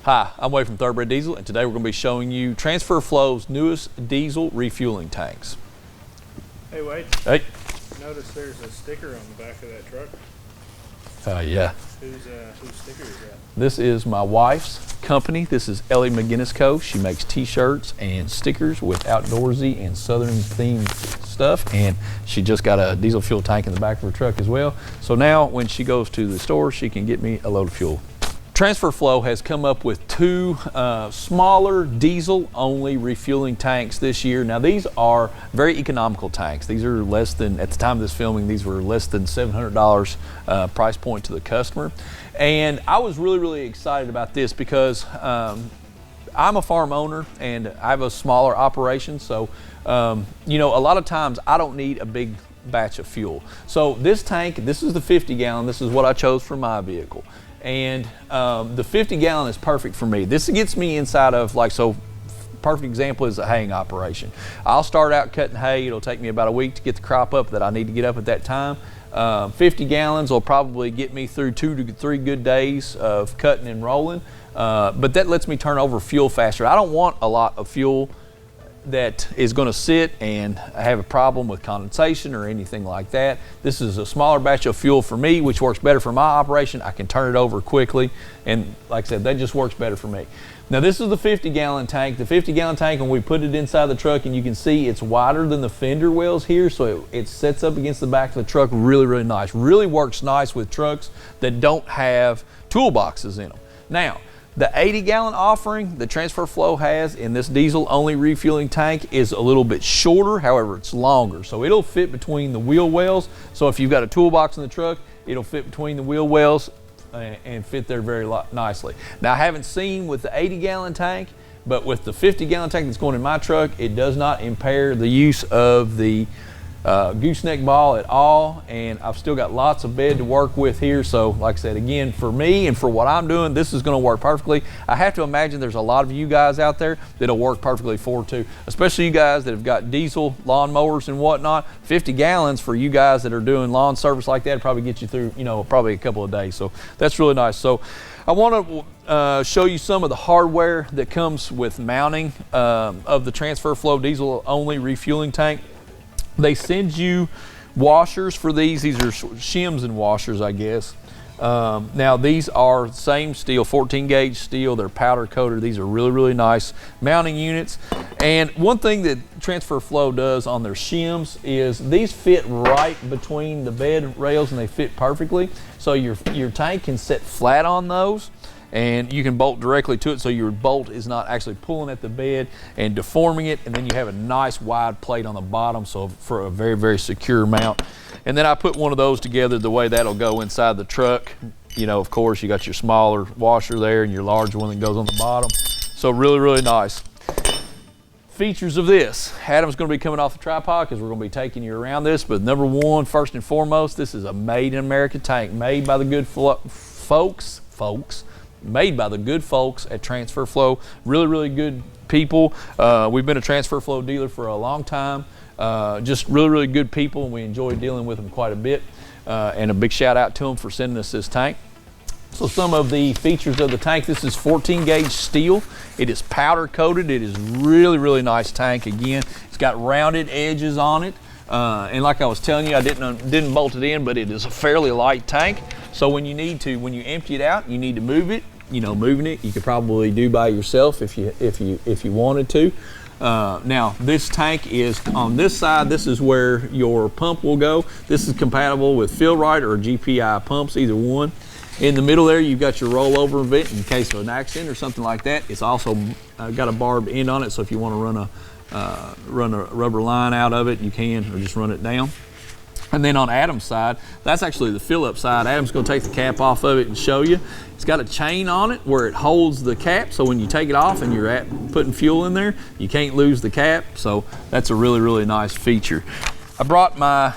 Hi, I'm Wade from Thoroughbred Diesel, and today we're going to be showing you Transfer Flow's newest diesel refueling tanks. Hey Wade. Hey. Notice there's a sticker on the back of that truck. Yeah. Whose sticker is that? This is my wife's company. This is Ellie McGinnis Co. She makes t-shirts and stickers with outdoorsy and southern themed stuff, and she just got a diesel fuel tank in the back of her truck as well. So now when she goes to the store, she can get me a load of fuel. Transfer Flow has come up with two smaller diesel-only refueling tanks this year. Now these are very economical tanks. These are less than, at the time of this filming, these were less than $700 price point to the customer. And I was really excited about this because I'm a farm owner and I have a smaller operation. So, you know, a lot of times I don't need a big batch of fuel. So this tank, this is the 50 gallon, this is what I chose for my vehicle. And the 50 gallon is perfect for me. This gets me inside of, like, so perfect example is a haying operation. I'll start out cutting hay. It'll take me about a week to get the crop up that I need to get up at that time. 50 gallons will probably get me through 2 to 3 good days of cutting and rolling. But that lets me turn over fuel faster. I don't want a lot of fuel that is going to sit and have a problem with condensation or anything like that. This is a smaller batch of fuel for me, which works better for my operation. I can turn it over quickly, and like I said, that just works better for me. Now this is the 50 gallon tank. The 50 gallon tank, when we put it inside the truck, and you can see it's wider than the fender wells here, so it sets up against the back of the truck really nice. Really works nice with trucks that don't have toolboxes in them. Now, the 80 gallon offering that Transfer Flow has in this diesel only refueling tank is a little bit shorter, however it's longer. So it'll fit between the wheel wells. So if you've got a toolbox in the truck, it'll fit between the wheel wells and fit there very nicely. Now I haven't seen with the 80 gallon tank, but with the 50 gallon tank that's going in my truck, it does not impair the use of the gooseneck ball at all, and I've still got lots of bed to work with here. So like I said, again, for me and for what I'm doing, this is going to work perfectly. I have to imagine there's a lot of you guys out there that'll work perfectly for too, especially you guys that have got diesel lawn mowers and whatnot. 50 gallons for you guys that are doing lawn service like that probably get you through, you know, probably a couple of days. So that's really nice. So I want to show you some of the hardware that comes with mounting of the Transfer Flow diesel only refueling tank. They send you washers for these. These are shims and washers, I guess. Now these are same steel, 14 gauge steel. They're powder coated. These are really nice mounting units. And one thing that Transfer Flow does on their shims is these fit right between the bed rails, and they fit perfectly. So your tank can sit flat on those, and you can bolt directly to it, so your bolt is not actually pulling at the bed and deforming it, and then you have a nice wide plate on the bottom, so for a very secure mount. And then I put one of those together the way that'll go inside the truck. You know, of course, you got your smaller washer there and your large one that goes on the bottom. So really nice. Features of this. Adam's going to be coming off the tripod because we're going to be taking you around this, but number one, first and foremost, this is a made in America tank, made by the good folks, made by the good folks at Transfer Flow. Really good people. We've been a Transfer Flow dealer for a long time. Just really good people, and we enjoy dealing with them quite a bit. And a big shout out to them for sending us this tank. So some of the features of the tank: this is 14 gauge steel. It is powder coated. It is really nice tank. Again, it's got rounded edges on it. And like I was telling you, I didn't bolt it in, but it is a fairly light tank. So when you empty it out, you need to move it. You know, moving it you could probably do by yourself if you wanted to. Now this tank is on this side. This is where your pump will go. This is compatible with Fill-Rite or GPI pumps, either one. In the middle there, you've got your rollover vent in case of an accident or something like that. It's also got a barbed end on it, so if you want to run a rubber line out of it, you can, or just run it down. And then on Adam's side, that's actually the fill-up side. Adam's going to take the cap off of it and show you. It's got a chain on it where it holds the cap, so when you take it off and you're putting fuel in there, you can't lose the cap. So that's a really nice feature. I brought my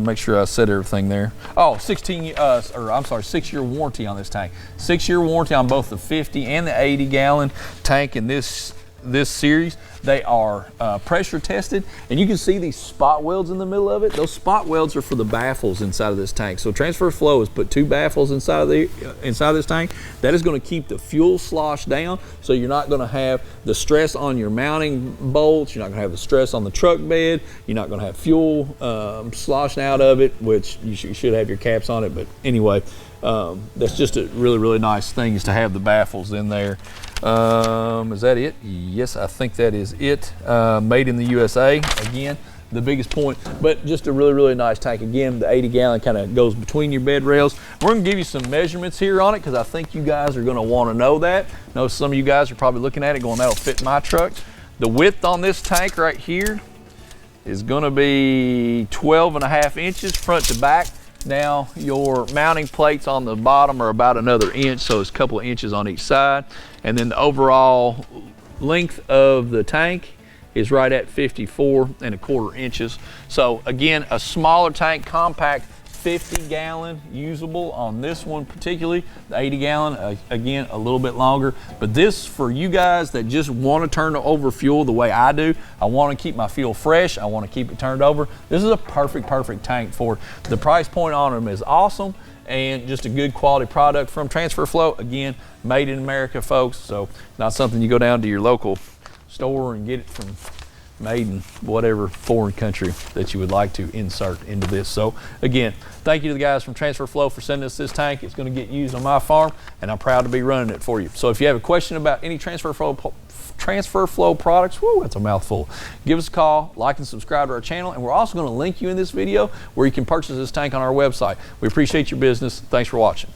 make sure I said everything there. Oh, 6-year warranty on this tank. 6-year warranty on both the 50 and the 80 gallon tank, and this this series. They are pressure tested, and you can see these spot welds in the middle of it. Those spot welds are for the baffles inside of this tank. So Transfer Flow has put 2 baffles inside of this tank. That is going to keep the fuel slosh down, so you're not going to have the stress on your mounting bolts. You're not going to have the stress on the truck bed. You're not going to have fuel sloshing out of it, which you should have your caps on it. But anyway, that's just a really nice thing, is to have the baffles in there. Is that it? Yes, I think that is it. Made in the USA, again, the biggest point, but just a really nice tank. Again, the 80 gallon kind of goes between your bed rails. We're gonna give you some measurements here on it, because I think you guys are gonna wanna know that. I know some of you guys are probably looking at it going, that'll fit my truck. The width on this tank right here is gonna be 12.5 inches front to back. Now, your mounting plates on the bottom are about another inch, so it's a couple of inches on each side. And then the overall length of the tank is right at 54.25 inches. So again, a smaller tank, compact, 50 gallon usable on this one particularly. The 80 gallon, again, a little bit longer. But this, for you guys that just want to turn over fuel the way I do, I want to keep my fuel fresh, I want to keep it turned over, this is a perfect tank for it. The price point on them is awesome, and just a good quality product from Transfer Flow. Again, made in America, folks, so not something you go down to your local store and get it from made in whatever foreign country that you would like to insert into this. So again, thank you to the guys from Transfer Flow for sending us this tank. It's going to get used on my farm, and I'm proud to be running it for you. So if you have a question about any Transfer Flow products, whoo, that's a mouthful, give us a call, like and subscribe to our channel, and we're also going to link you in this video where you can purchase this tank on our website. We appreciate your business. Thanks for watching.